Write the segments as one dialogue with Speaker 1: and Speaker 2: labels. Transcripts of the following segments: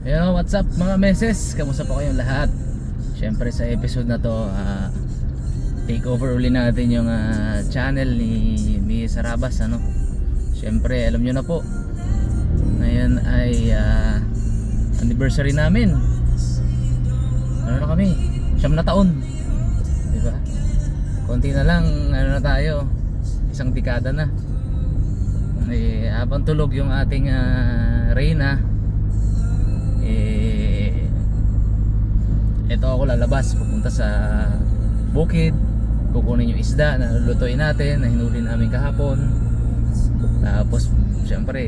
Speaker 1: Yo, what's up mga meses? Kamusta po kayong lahat? Siyempre sa episode na to, take over uli natin yung channel ni Mia Sarabas, ano? Siyempre, alam nyo na po, ngayon ay anniversary namin. Ano na kami? 9 na taon, diba? Konti na lang, ano na tayo, isang dekada na. Habang tulog yung ating Reyna, ito ako lalabas, pupunta sa bukid, kukunin yung isda na lulutuin natin na hinuli namin kahapon. Tapos syempre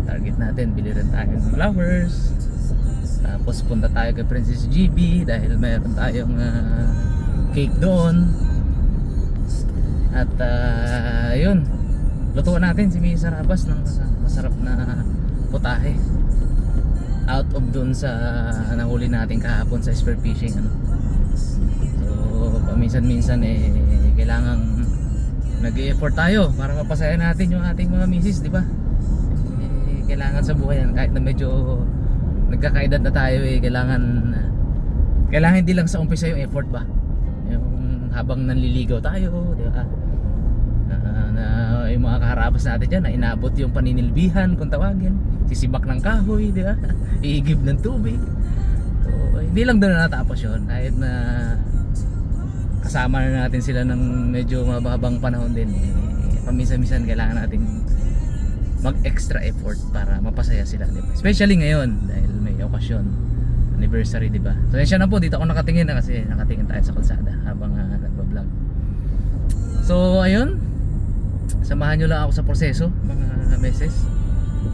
Speaker 1: target natin, bili rin tayo ng flowers. Tapos punta tayo kay Princess GB dahil mayroon tayong cake doon. At yun, lutuan natin si Mia Sarabas ng masarap na putahe out of dun sa nahuli natin kahapon sa spear fishing, ano. So paminsan-minsan kailangang nag-e-effort tayo para mapasaya natin yung ating mga misis, di ba? Kailangan sa buhay yan, kahit na medyo nagkakaedad na tayo, kailangan hindi lang sa umpisa yung effort ba, yung habang nanliligaw tayo, di ba? Na yung mga kaharabas natin dyan na inabot yung paninilbihan kung tawagin, sisibak ng kahoy, di ba? Iigib ng tubig. So hindi lang doon na natapos yun, kahit na kasama na natin sila ng medyo mababang panahon din, paminsan-minsan kailangan natin mag extra effort para mapasaya sila, di ba? Especially ngayon dahil may okasyon, anniversary, di ba? So yan na po, dito ako nakatingin na kasi nakatingin tayo sa kalsada habang nagbablog. So ayun, samahan nyo lang ako sa proseso mga meses,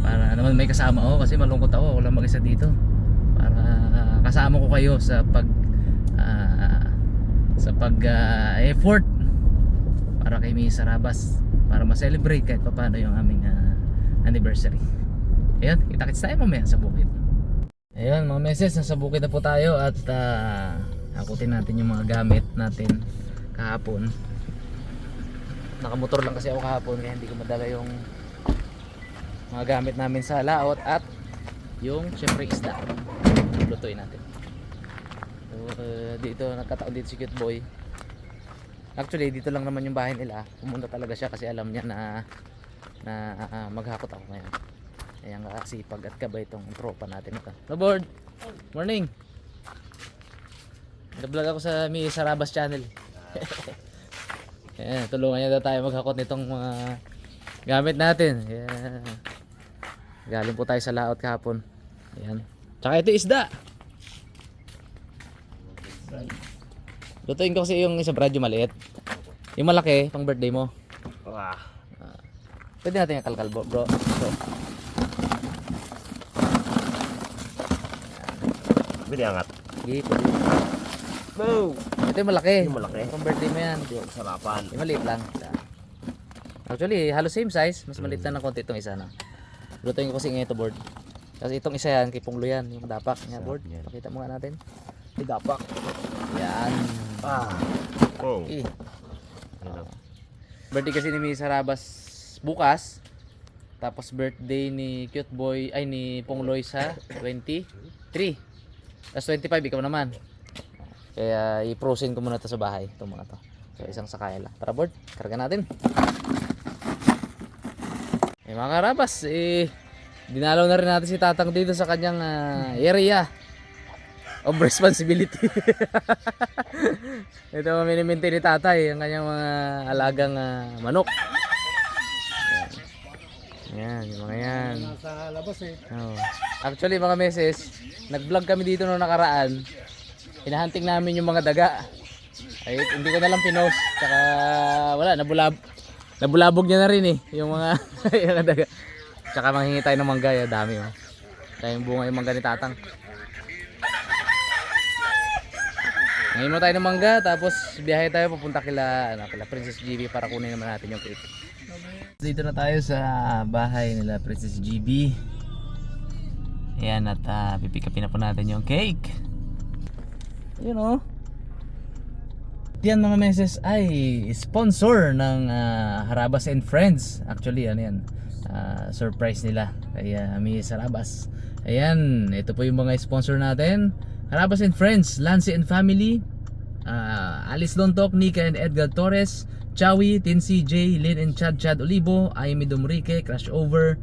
Speaker 1: para naman may kasama ako kasi malungkot ako lang mag-isa dito, para kasama ko kayo sa effort para kay Mia Sarabas, para ma-celebrate kahit pa paano yung aming anniversary. Ayun, kita-kits tayo mamaya sa bukid. Ayun mga meses, nasa bukid na po tayo at hakutin natin yung mga gamit natin kahapon. Nakamotor lang kasi ako kahapon kaya hindi ko madala yung mga gamit namin sa laot at yung syempre isda lutuin natin. So, dito nagkataon dito si Cute Boy. Actually dito lang naman yung bahay nila, pumunta talaga siya kasi alam niya na maghakot ako ngayon. Ayan, kasipag at kabay itong tropa natin ito. No board, morning. Nag-vlog ako sa Mia Sarabas channel. Ayan, tulungan niya daw tayo maghakot nitong mga gamit natin. Ayan. Galing po tayo sa laot kahapon. Ayan. Tsaka ito isda. Lutuin ko kasi yung isang radyo maliit. Yung malaki, pang birthday mo. Pwede natin yung kalkal bro.
Speaker 2: Pwede angat.
Speaker 1: Sige, pwede. Boom! Ito yung malaki.
Speaker 2: Yung malaki?
Speaker 1: Pang birthday mo yan.
Speaker 2: Yung sarapan.
Speaker 1: Yung maliit lang. Actually, halos same size. Mas maliit lang ng konti itong isa na. Lutuin ko kasi ngayon ito board. Kasi itong isa yan, kay Punglo yan. Yung dapak niya board. Pakita mo nga natin.
Speaker 2: Yung dapak.
Speaker 1: Yan.
Speaker 2: Oh.
Speaker 1: Birthday kasi ni Mia Sarabas bukas. Tapos birthday ni Cute Boy, ay ni Pungloy sa 23. Tapos 25 ikaw naman. Kaya i-frozen ko muna to sa bahay, itong mga to. So isang sakay lang. Tara board, karga natin. Mga karabas, dinalaw na rin natin si Tatang dito sa kanyang area of responsibility. Ito minimaintain ni Tatay ang kanyang mga alagang manok. Yan, yung mga yan.
Speaker 3: Nasa labas
Speaker 1: Oh. Actually mga meses, nag-vlog kami dito noong nakaraan. Hinahunting namin yung mga daga. Ay, hindi ko na lang pinost. Tsaka wala, nabulabog niya na rin yung mga yung daga. Tsaka manghingi tayo ng mangga, dami Tayong bunga yung mangga ni Tatang. Ngayon mo tayo ng mangga, tapos biyahe tayo papunta kila Princess GB para kunin naman natin yung cake. Dito na tayo sa bahay nila Princess GB. Ayan, at pipick upin na po natin yung cake. Yun Yan mga meses ay sponsor ng Harabas and Friends. Actually ano yan, surprise nila kay Miss Harabas. Ayan, ito po yung mga sponsor natin. Harabas and Friends, Lancy and Family, Alice Lontok, Nika and Edgar Torres, Chawi, Tinsi, J, Lynn and Chad Olivo, Amy Dumrique, Crash Over,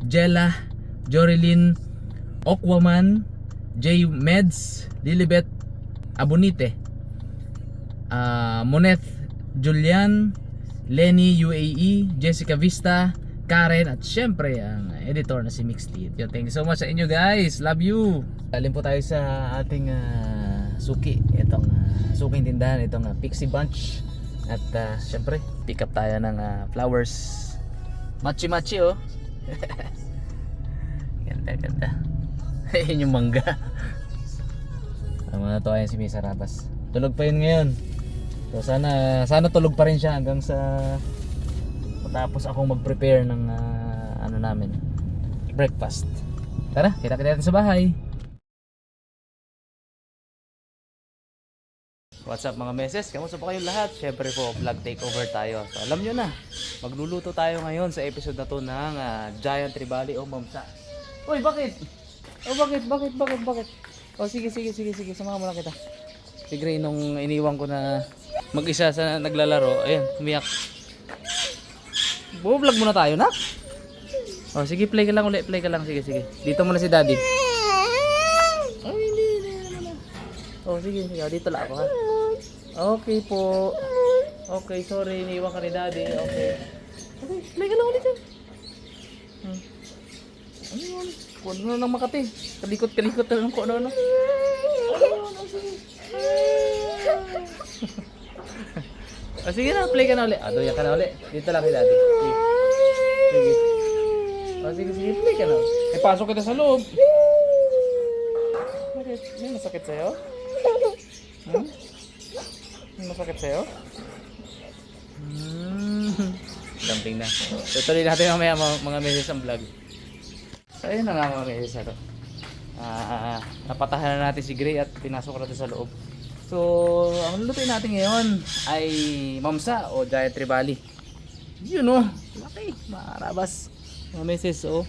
Speaker 1: Jella, Jorilyn, Okwaman, J Meds, Lilibet Abonite, Moneth Julian, Lenny UAE, Jessica Vista, Karen, at syempre ang editor na si Mixed. Thank you so much sa inyo guys. Love you. Alin po tayo sa ating suki. Itong suking tindahan, itong Pixie Bunch. At syempre, pick up tayo ng flowers. Machi-machi oh. Ganda. Ayun yung mangga. Ano na to, ayan si Miss Harabas. Tulog pa yun ngayon. So sana tulog pa rin siya hanggang sa matapos akong mag-prepare ng ano namin, breakfast. Tara, kita-kita natin sa bahay. What's up mga meses? Kamusta po kayong lahat? Syempre po, vlog takeover tayo. So alam nyo na, magluluto tayo ngayon sa episode na to ng Giant Tribali o Mamsa. Uy, bakit? Oh, bakit? Oh, sige, samahan mo lang kita. Si Gray nung iniwan ko na mag-isa sa naglalaro, ayan, umiyak. Vlog muna tayo na. Oh, sige, play ka lang. Sige. Dito muna si Daddy. Ay, hindi. Oh, sige. Dito lang ako ha. Okay po. Okay, sorry. Iniwan ka ni Daddy. Okay, play ka lang ulit yan. Ano yun? Kung ano nang Makati. Kalikot na lang kung ano. Sige. Oh, sige na, play ka na ulit. Doyan ka na ulit. Dito lang kay Daddy. Sige. Oh, sige, play ka na. Pasok kita sa loob. Bakit? May masakit sa'yo? May masakit sa'yo? Dumping na. Tutuloy natin mamaya mga meses ang vlog. So, ayun na nga mga meses na to. Napatahan na natin si Gray at pinasok natin sa loob. So, ang lulutuin natin ngayon ay Mamsa o Giant Tribali. Yun oh, laki, Harabas. Mga meses oh.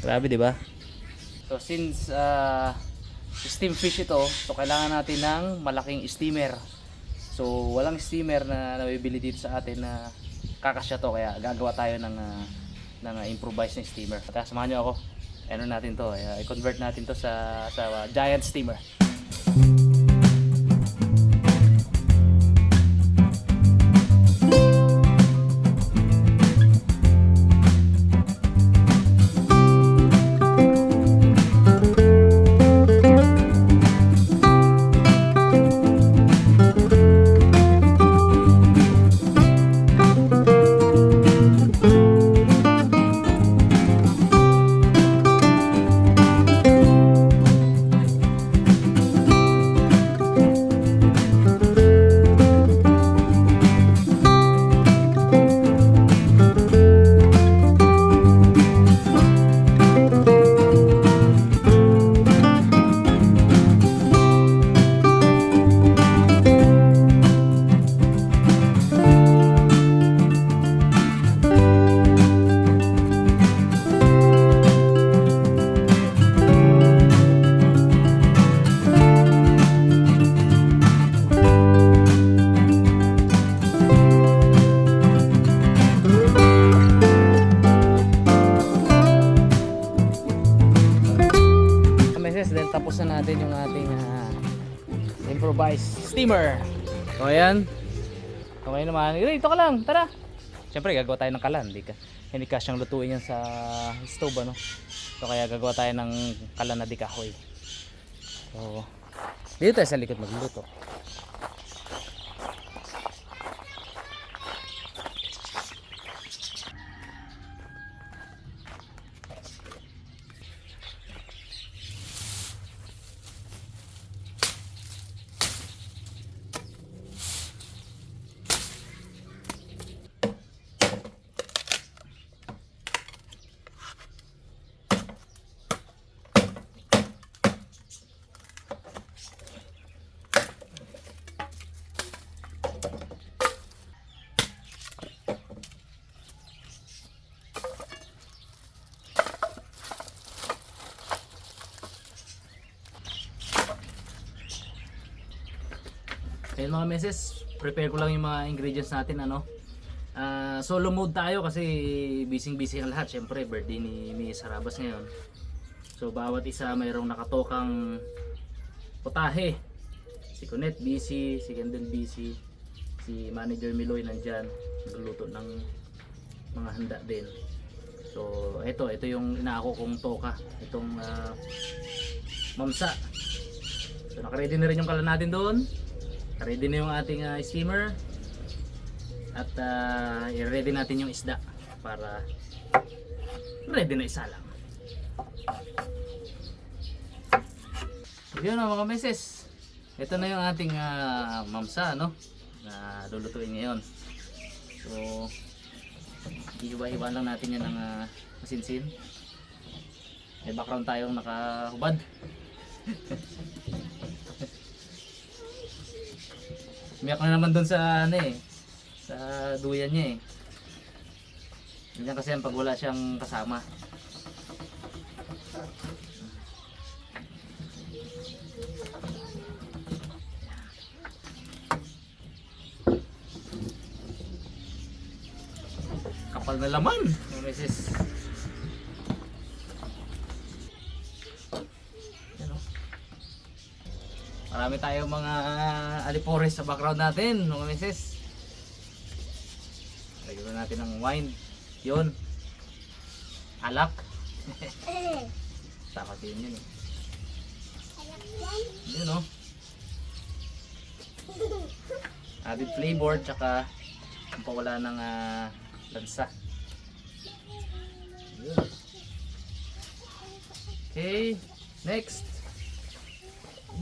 Speaker 1: Grabe, di ba? So, since steam fish ito, so kailangan natin ng malaking steamer. So, walang steamer na nabibili dito sa atin na kakasya to, kaya gagawa tayo ng improvised na steamer. Kaya samahan nyo ako. Ano natin to, i-convert natin to sa giant steamer. Tapos na natin yung ating improvised steamer. So ayan. So ngayon naman, dito ka lang, tara. Siyempre gagawa tayo ng kalan, hindi ka siyang lutuin yan sa stove ano. So kaya gagawa tayo ng kalan na di kahoy. So dito tayo sa likod magluluto. Ayun mga meses, prepare ko lang yung mga ingredients natin ano. Solo mode tayo kasi busy ang lahat. Syempre birthday ni Miss Harabas ngayon. So bawat isa mayroong nakatokang putahe. Si Kunet busy, si Kendall busy, si Manager Miloy nandyan, nagluluto ng mga handa din. So ito yung inaako kong toka, itong mamsa. So naka-ready na rin yung kalan natin doon. Ready na yung ating steamer. At i-ready natin yung isda para ready na isalang. Yun mga meses. Ito na yung ating mamsa no, na lulutuin ngayon. So ihiwa-hiwa lang natin yan ng masinsin. May background tayong nakahubad. Umiyak na naman doon sa ano sa duyan niya Ganyan kasi pag wala siyang kasama. Kapal na laman, mga meses. Marami tayong mga alipores sa background natin, mga meses. Lagyan natin ng wine. Yun. Alak. Takot yun Yun o. Added flavor tsaka ang pawala ng lansa. Yun. Okay. Next.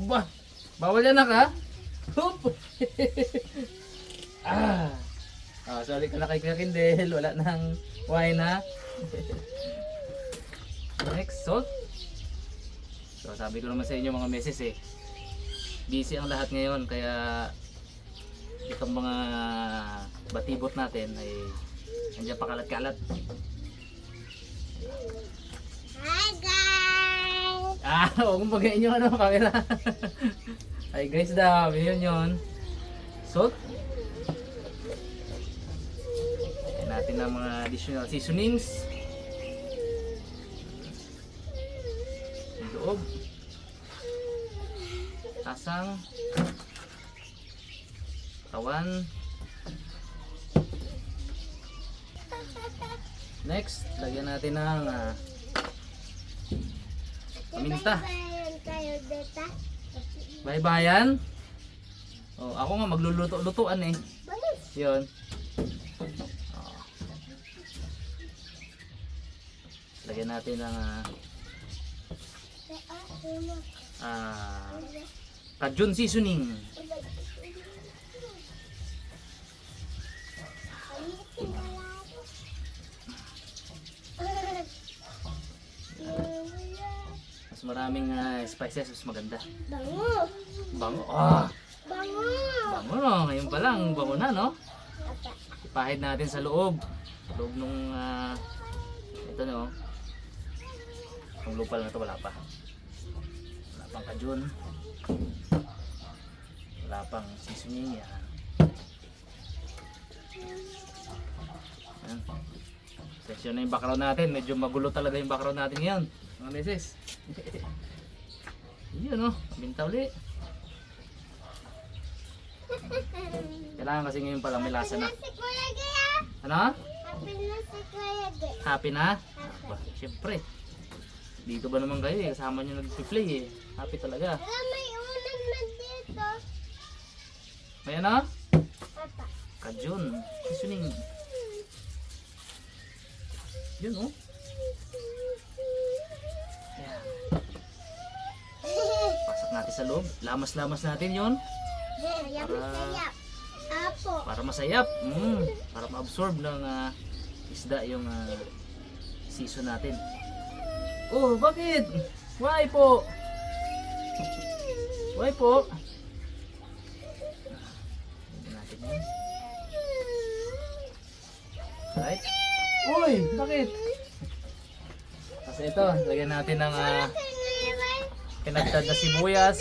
Speaker 1: Bah! Bawal yan ha? Hoop! Sorry ka na kay Kindel, wala nang wine ha. Next, salt. So sabi ko naman sa inyo mga meses busy ang lahat ngayon kaya itong mga batibot natin ay nandiyan pakalat-kalat.
Speaker 3: Hi guys!
Speaker 1: Huwag mong pagayin yung camera. Hi guys daw, yun. Salt. Ayan natin ang mga additional seasonings. Yung loob. Tasang. Katawan. Next, lagyan natin ng paminta. Baybayan. Ako nga magluluto-lutuan Yun. Lagyan natin ng Cajun seasoning. Mas maraming spices, mas maganda. Bango.
Speaker 3: Bango!
Speaker 1: Bango no, ngayon pa lang, bango na no. Ipahid natin sa loob. Loob nung ito no. Ang lupal na to wala pa. Wala pang kajun. Wala pang seasoning yan. Session na yung background natin. Medyo magulo talaga yung background natin ngayon. Mga meses. Yun o, minta uli. Kailangan kasi ngayon pa lang may lasa na. Ano? Happy na? Siyempre. Dito ba naman kayo kasama nyo nag-play Happy talaga.
Speaker 3: May ulam na dito.
Speaker 1: May ano?
Speaker 3: Papa.
Speaker 1: Kajun. Seasoning. Yun o. Ayan. Pasok natin sa loob. Lamas-lamas natin yun.
Speaker 3: Sayap. Apo.
Speaker 1: Para masayap. Para ma-absorb ng isda yung season natin. Oh, bakit? Why po? Why po? Lagyan natin yan. Right? Uy, bakit? Kasi ito, lagyan natin ng pinagtad na sibuyas.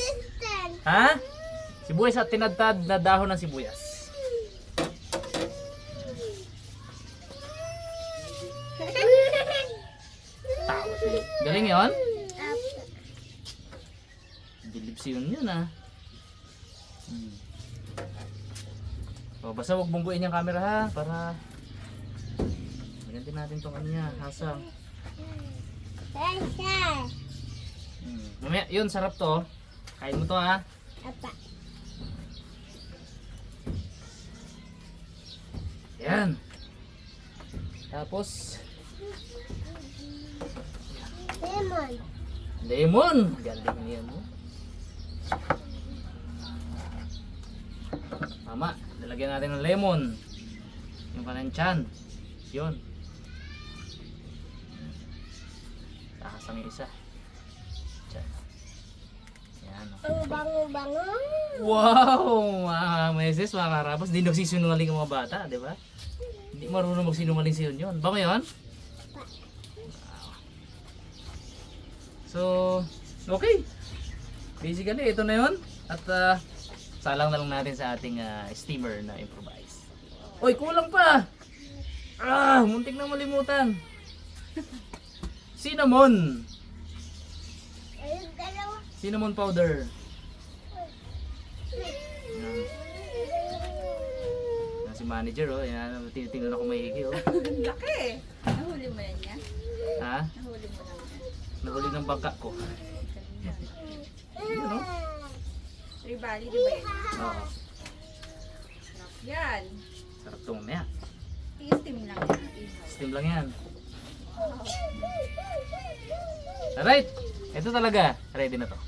Speaker 1: Ha? Sibuyas at tinadtad na dahon ng sibuyas. Tawa siya. Galing yun?
Speaker 3: Apo.
Speaker 1: Bilib siya yun ah. So, basta huwag bungguin yung camera ha, para magantin natin tong ano niya, hasang.
Speaker 3: Sasa.
Speaker 1: Mamaya, yun, sarap to. Kain mo to ha.
Speaker 3: Apa.
Speaker 1: Yan. Tapos,
Speaker 3: Lemon.
Speaker 1: lemon. Galing niyan mo. Tama. Lalagyan natin ng lemon. Yung kanang tiyan. Yun. Takasang yung isa. Tiyan. Yan.
Speaker 3: Ang bango-bango.
Speaker 1: Wow! Mga meses, mga karabas. Hindi nagsisinungaling ang mga bata, di ba? Hindi marunong magsinungaling si yun. Bango yun? So, okay. Basically, ito na yun. At salang na lang natin sa ating steamer na improvise. Oy, kulang pa! Muntik na malimutan. Cinnamon.
Speaker 3: Ayun, dalawa.
Speaker 1: Cinnamon powder. Yan. Yan si manager, oh. Yan, tinitingnan ako maigi, oh.
Speaker 4: Laki! Nahuli mo na niya?
Speaker 1: Ha?
Speaker 4: Nahuli mo na niya?
Speaker 1: Nahuli ng bangka ko. Yun, oh.
Speaker 4: Tribali, di ba yun?
Speaker 1: Oo.
Speaker 4: Sarap yan.
Speaker 1: Sarap to mamaya.
Speaker 4: I-steam lang yan. Ihaw.
Speaker 1: Steam lang yan. Alright. Ito talaga. Ready na to.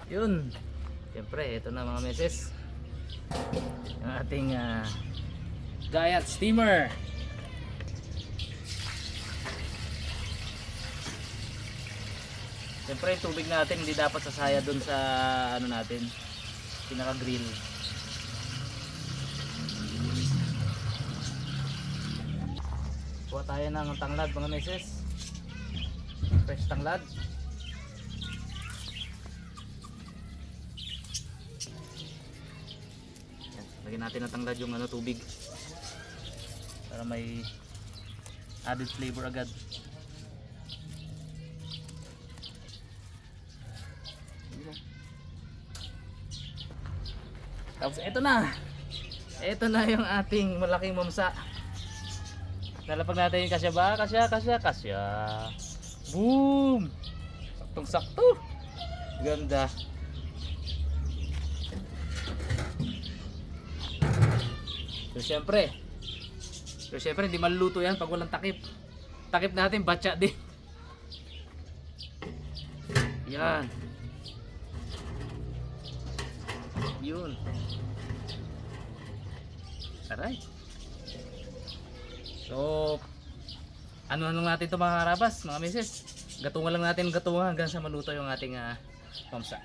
Speaker 1: Yun. Siyempre, ito na mga meses. Yung ating Gayat steamer. Siyempre, yung tubig natin hindi dapat sasaya dun sa ano natin, pinaka-grill. Kuha tayo ng tanglad mga meses. Fresh tanglad. Lagyan natin ng tanglad yung ano, tubig para may added flavor agad. Tapos ito na yung ating malaking mamsa. Nalapag natin yung kasya ba? Kasya. Boom! Saktong sakto. Ganda. So syempre hindi maluluto yan pag walang takip. Takip natin, batcha din. Yan. Yun. Alright. So, ano natin ito mga karabas, mga misis. Gatungan lang natin hanggang sa maluto yung ating pamsa.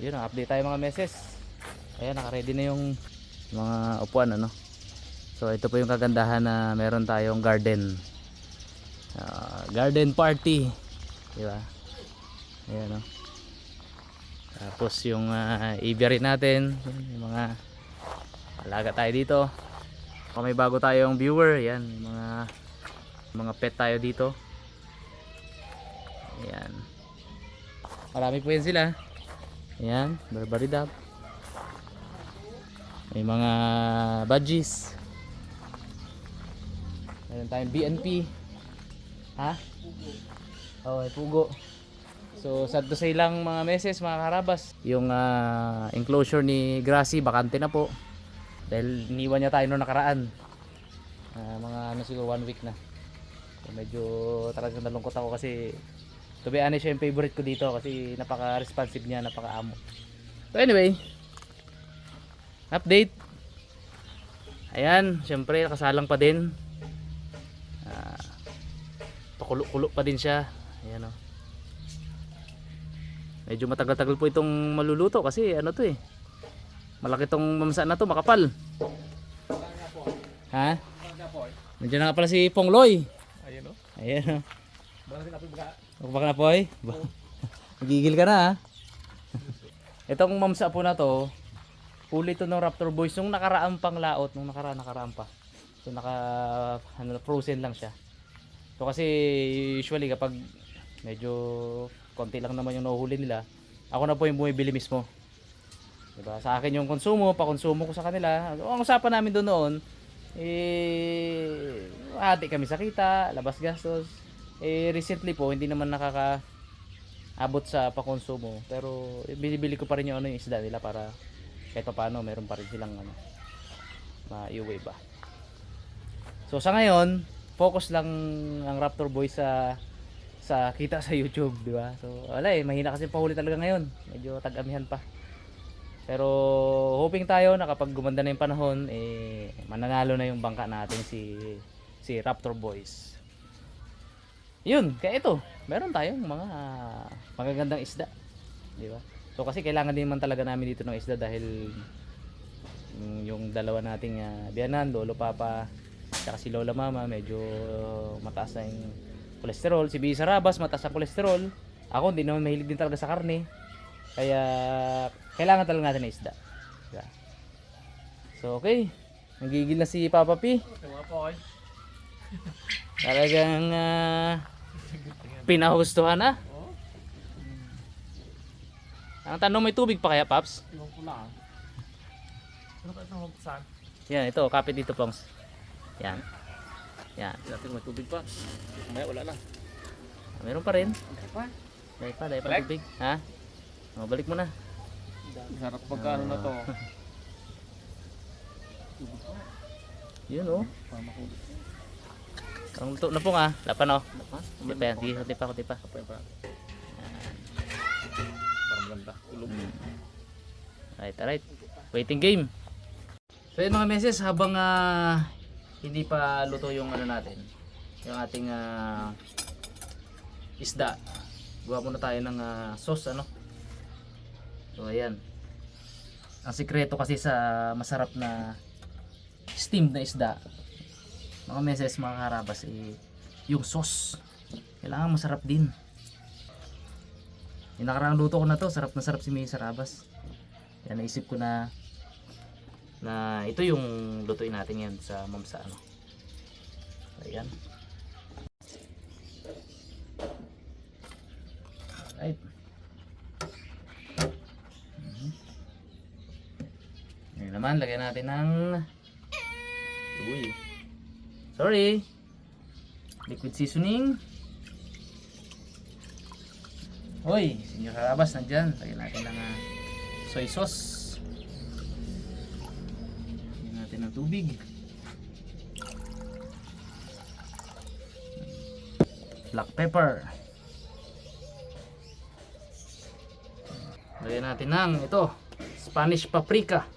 Speaker 1: Yun, update tayo mga meses. Ayan, naka-ready na yung mga upuan, ano. So ito po yung kagandahan na meron tayong garden. Garden party. Di ba? Ayan, no. Tapos yung aviary natin, yung mga alaga tayo dito. Kung may bago tayong viewer, ayan, yung mga pet tayo dito. Ayan. Marami po yan sila. Ayan, barbaridab. May mga budgies. Meron tayong BNP. Ha? Oh, may pugo. So, sad to say lang mga meses, mga karabas. Yung enclosure ni Gracie, bakante na po. Dahil iniwan niya tayo noong nakaraan. Mga ano siguro 1 week na. So, medyo talagang nalungkot ako kasi to be honest, siya yung favorite ko dito kasi napaka-responsive niya, napaka-amo. So anyway, update. Ayan, syempre nakasalang pa din pakulo-kulo pa din siya. Ayan o. Medyo matagal-tagal po itong maluluto kasi ano to eh. Malaki tong mamsa na to, makapal. Ha? Nandiyan na nga pala si Pongloy.
Speaker 5: Ayun o.
Speaker 1: Ayan o.
Speaker 5: Baka natin baka.
Speaker 1: Baka na po eh. Magigil ka na ha. Itong mamsa po na to, huli to ng Raptor Boys nung nakaraang pang laot, nung nakaraan pa. So frozen lang siya. So kasi usually kapag medyo konti lang naman yung nahuhuli nila, ako na po yung bumibili mismo. Diba? Sa akin yung konsumo, pakonsumo ko sa kanila. Ang usapan namin doon noon, hati kami sa kita, labas gastos. Recently po, hindi naman nakakaabot sa pakonsumo. Pero binibili ko pa rin yung isda nila para kahit pa paano, meron pa rin silang ma-iuwi ba. So sa ngayon, focus lang ang Raptor Boys sa kita sa YouTube, di ba? So wala mahina kasi pahuli talaga ngayon. Medyo tag-amihan pa. Pero hoping tayo na kapag gumanda na yung panahon, mananalo na yung bangka natin si Raptor Boys. Yun, kaya ito, meron tayong mga magagandang isda, di ba? So kasi kailangan din man talaga namin dito ng isda dahil yung dalawa nating biyanan, Lolo Papa, saka si Lola Mama, medyo mataas na yung kolesterol. Si Bisa Rabas, mataas ang kolesterol. Ako, hindi naman mahilig din talaga sa karne. Kaya, kailangan talaga natin ng isda. Diba? So, okay. Nagigil na si Papa P. Talagang pinahustuhan na. Ang tanong, may tubig pa kaya, Paps?
Speaker 5: Tingnan ko lang. Ano ka ito saan?
Speaker 1: Yan, ito, kapit dito, Pongs. Yan. Yan.
Speaker 5: Natin may tubig pa. May wala na.
Speaker 1: Meron pa rin.
Speaker 5: Dahil
Speaker 1: Dahil pa
Speaker 5: Balik?
Speaker 1: tubig. Ha? O, balik mo na.
Speaker 5: sarap pagkano na to.
Speaker 1: Yun o. Ang luto na po nga. Lapan o. Hindi pa yan. Sige, kunti pa, kunti pa.
Speaker 5: Parang maganda. Ulog.
Speaker 1: Alright, alright. Waiting game. So yun mga meses, habang hindi pa luto yung natin, yung ating isda, gawa muna tayo ng sauce So ayan. Ang sikreto kasi sa masarap na steamed na isda, mga meses, mga karabas, yung sauce kailangan masarap din. Yung nakaraang luto ko na to, sarap na sarap si May Sarabas. Yan, naisip ko na ito yung lutuin natin yan sa mamsa ayan. Right. Ngayon naman, lagyan natin ng liquid seasoning. Hoy, Senyor Sarabas nandyan. Lagyan natin ng soy sauce. Lagyan natin ng tubig. Black pepper. Lagyan natin ng Spanish paprika.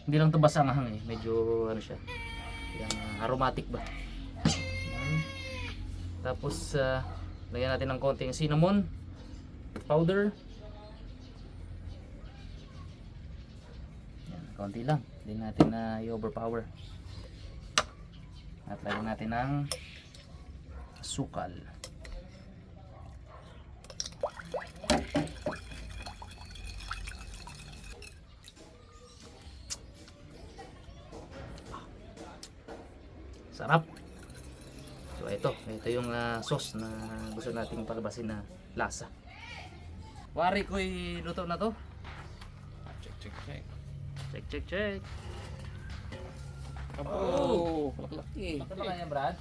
Speaker 1: Hindi lang ito basa ang medyo siya. Yung aromatic ba. Tapos lagyan natin ng konting cinnamon powder. Yan, konti lang. Hindi natin i-overpower. At lagyan natin ng sukal. Sarap. So ito yung sauce na gusto nating palabasin na lasa. Wari ko'y luto na to.
Speaker 5: Check.
Speaker 1: Check.
Speaker 5: Oh,
Speaker 1: Laki. Ito ba kanya, Brad?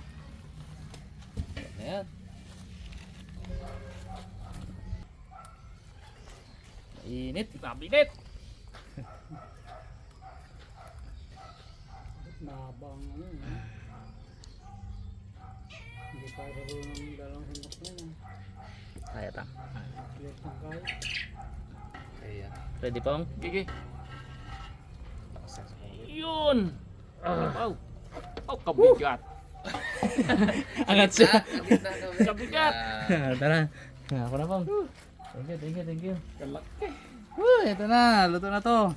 Speaker 1: Ayan. Mainit.
Speaker 5: Kabinet.
Speaker 6: Nabang hindi pa sa ng dalawang sandok na yun.
Speaker 1: Kaya ta.
Speaker 6: Liit ng kaya.
Speaker 5: Ayan.
Speaker 1: Ready pong?
Speaker 5: Gigi.
Speaker 1: Yun!
Speaker 5: Oh, kabigat.
Speaker 1: Angat siya.
Speaker 5: Kabigat.
Speaker 1: Tara. Ako na pong. Thank you. Ito na. Luto na to.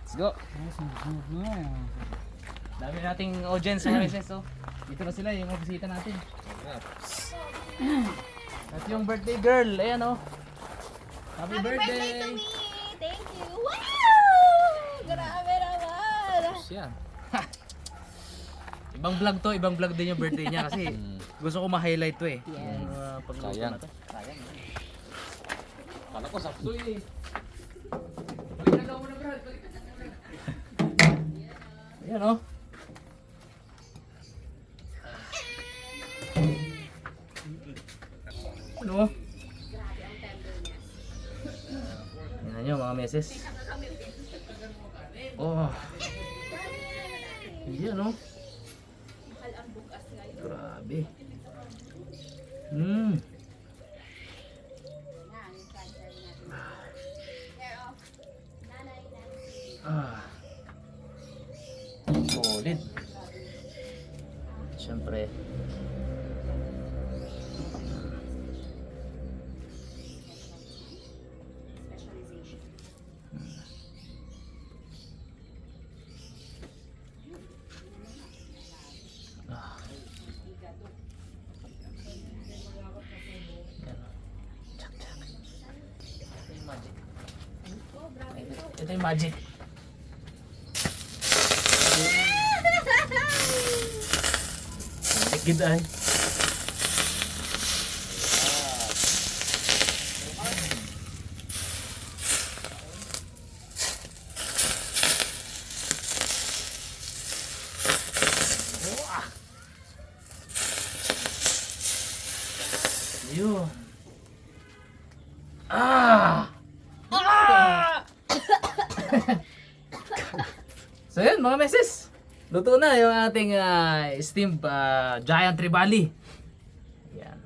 Speaker 1: Let's go. Dami nating audience mga meses. Oh. Dito na sila yung mga bisita natin. At yung birthday girl. Ayan oh. Happy birthday
Speaker 3: to me! Thank you! Wow! Grabe naman!
Speaker 1: Yan. Ibang vlog to, ibang vlog din yung birthday niya kasi gusto ko ma-highlight to eh. Yung pagluto
Speaker 5: Sayang.
Speaker 1: na to. Sayang.
Speaker 5: Kala ko sapsoy eh.
Speaker 1: Ayan oh. Ano? Yan nyo mga meses. Oh. Hindi ano? Grabe. Solid. Siyempre. Ito yung magic. Good ay. Yun. So yun mga meses, luto na yung ating steamed giant tribali. Yan.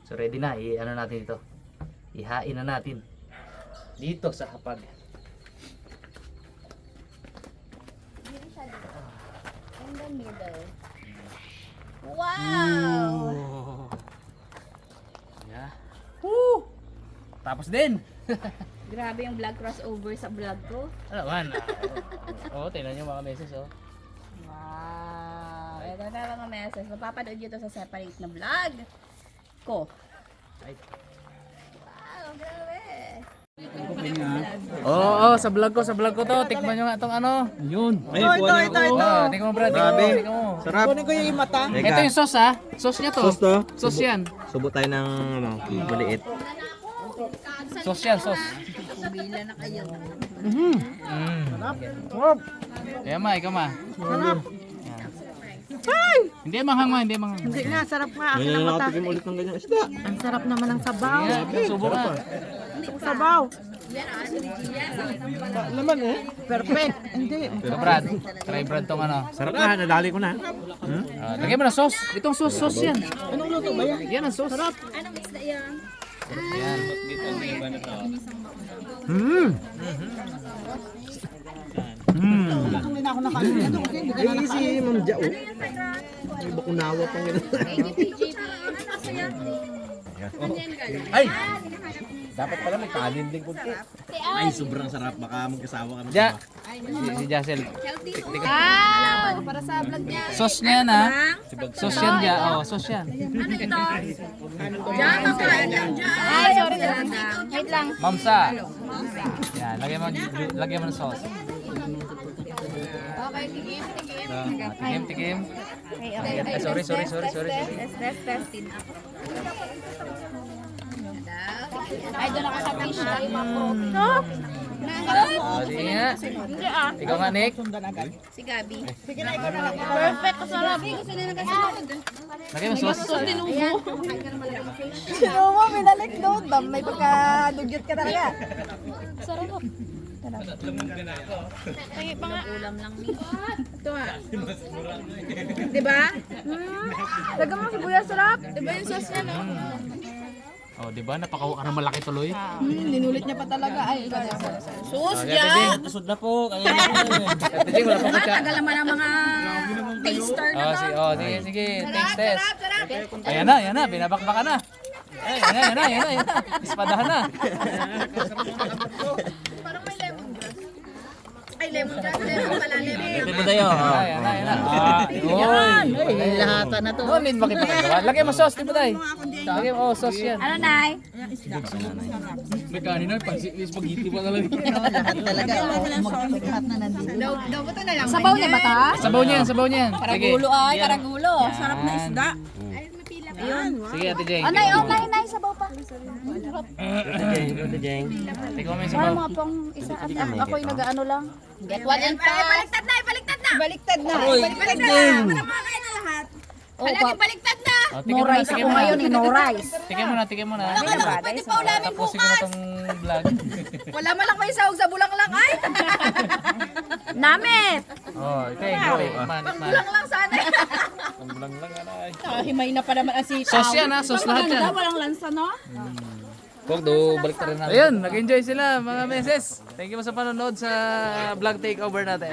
Speaker 1: So ready na, i-ano natin ito. Ihain na natin dito sa hapag.
Speaker 3: In the middle. Wow!
Speaker 1: Yeah. Woo! Tapos din.
Speaker 4: Grabe yung vlog crossover sa vlog ko.
Speaker 1: Ano man? Oo, tingnan nyo mga meses oh.
Speaker 4: Wow! Ito na mga message. Mapapanood nyo ito sa separate na vlog ko.
Speaker 1: Ay.
Speaker 4: Wow! Grabe!
Speaker 1: Oo, sa vlog ko to. Tikman nyo nga itong ano. Yun.
Speaker 6: Ay, ito.
Speaker 1: Tikman mo brad, tikman mo.
Speaker 6: Sarap. Kunin ko yung mata.
Speaker 1: Ito yung sauce ha. Sauce niya to.
Speaker 2: Sauce to?
Speaker 1: Sauce yan.
Speaker 2: Subo tayo ng maliit.
Speaker 1: Sauce yan, sauce.
Speaker 4: Kumila na kayo.
Speaker 1: Kaya ma, ikaw ma. Ay! Hindi manghang ma, hindi manghang.
Speaker 7: Hindi nga, sarap nga. Akin
Speaker 2: Ngayon
Speaker 7: ang
Speaker 2: na
Speaker 7: mata.
Speaker 2: nakatikim ulit ng ganyan isda.
Speaker 7: Ang sarap naman ng sabaw.
Speaker 1: Yeah, subo ka.
Speaker 7: Sabaw. Naman eh. Perfect. Hindi.
Speaker 1: Ito Brad, try Brad tong ano.
Speaker 2: Sarap na, nadali ko na.
Speaker 1: Lagyan mo ng sauce. Itong sauce yan.
Speaker 7: Anong luto ba yan?
Speaker 1: Yan ang sauce. Sarap.
Speaker 4: Anong isda yan?
Speaker 1: Yan.
Speaker 7: Hindi na ako nakain. Ito kasi hindi ka na
Speaker 2: Ay, si Ma'am Jao. May bakunawa pang gano'n.
Speaker 1: Ay!
Speaker 2: Dapat pala may kanin din ko. Ay, sobrang sarap. Baka magkasawa ka na.
Speaker 1: Ja. Si Jacel.
Speaker 4: Wow! Para sa vlog niya.
Speaker 1: Sauce niya yan ha. Sauce yan ja. Oh, sauce yan.
Speaker 4: Ano ito? Diyan, kakain yan. Ay, sorry. Wait lang.
Speaker 1: Mamsa. Yan, lagyan mo ng sauce.
Speaker 4: Okay, tigim.
Speaker 1: Tikim.
Speaker 4: Okay.
Speaker 1: Sorry.
Speaker 4: Testin ako. Ay, doon ako sa fish. No?
Speaker 1: Oh, sige nga. Ikaw nga, Nick.
Speaker 4: Si Gabi.
Speaker 7: perfect. Sarap.
Speaker 1: Lagyan mo sauce.
Speaker 7: Sino mo, minalik doon. May pagkadugyot ka talaga. Sarap.
Speaker 4: Ulam lang ni. Ito ha. Diba?
Speaker 7: Lagyan mo sibuyas, sarap.
Speaker 4: Diba yung sauce niya, no?
Speaker 1: Oh, di ba? Napakawa ka ng malaki tuloy.
Speaker 7: Ninulit niya pa talaga. Ay,
Speaker 4: Sus,
Speaker 1: Ate Jing.
Speaker 2: Usod na po. Kaya na.
Speaker 1: Ate Jing, wala pa
Speaker 4: Mga
Speaker 1: kutsa.
Speaker 4: tagal naman ang mga taster na to.
Speaker 1: Sige, sige. Taste test. Ayan na. Binabakbakan na. Ay, ayan na. Ispadahan na.
Speaker 4: Ay, lemongrass. Lemon pala, lemon.
Speaker 2: Ito po tayo.
Speaker 1: Ayan na. Yan. Ay, lahatan na to. No need makipagagawa. Lagay mo sauce, di ba tayo? Lagay mo, sauce yan.
Speaker 4: Ano, Nay?
Speaker 5: May kanin na, spaghetti pa talaga.
Speaker 7: daw po ito na lang.
Speaker 4: Sabaw niya ba ta?
Speaker 1: Sabaw niyan. Sige.
Speaker 4: Karagulo ay, karagulo. Sarap na isda.
Speaker 1: Sige, Ate Jeng.
Speaker 4: Anay, nay, sabaw pa.
Speaker 2: Ito, Jeng.
Speaker 1: Tingnan mo yung
Speaker 4: Wala
Speaker 1: sabaw.
Speaker 4: mga pang isa at ako'y nag-ano lang. Get one and pass.
Speaker 7: Baliktad na. Baliktad na. Baliktad na. Para makain na lahat.
Speaker 4: Palagi
Speaker 7: Baliktad na.
Speaker 1: Oh,
Speaker 4: No rice ako ngayon, no rice.
Speaker 1: Tingnan mo na.
Speaker 7: Pwede pa ulamin
Speaker 1: Tapusin ko na tong vlog.
Speaker 7: Wala man lang may sahog sa bulang lang. Ay,
Speaker 4: Namit!
Speaker 1: Oh, ito yung man.
Speaker 7: bulang lang sana.
Speaker 4: Himay na pa naman ang sitaw.
Speaker 1: Sauce yan ha, sauce lahat yan.
Speaker 4: Walang lansa, no?
Speaker 5: Huwag do, balik na rin natin.
Speaker 1: Ayun, nag-enjoy sila mga meses. Thank you po sa panonood sa vlog takeover natin.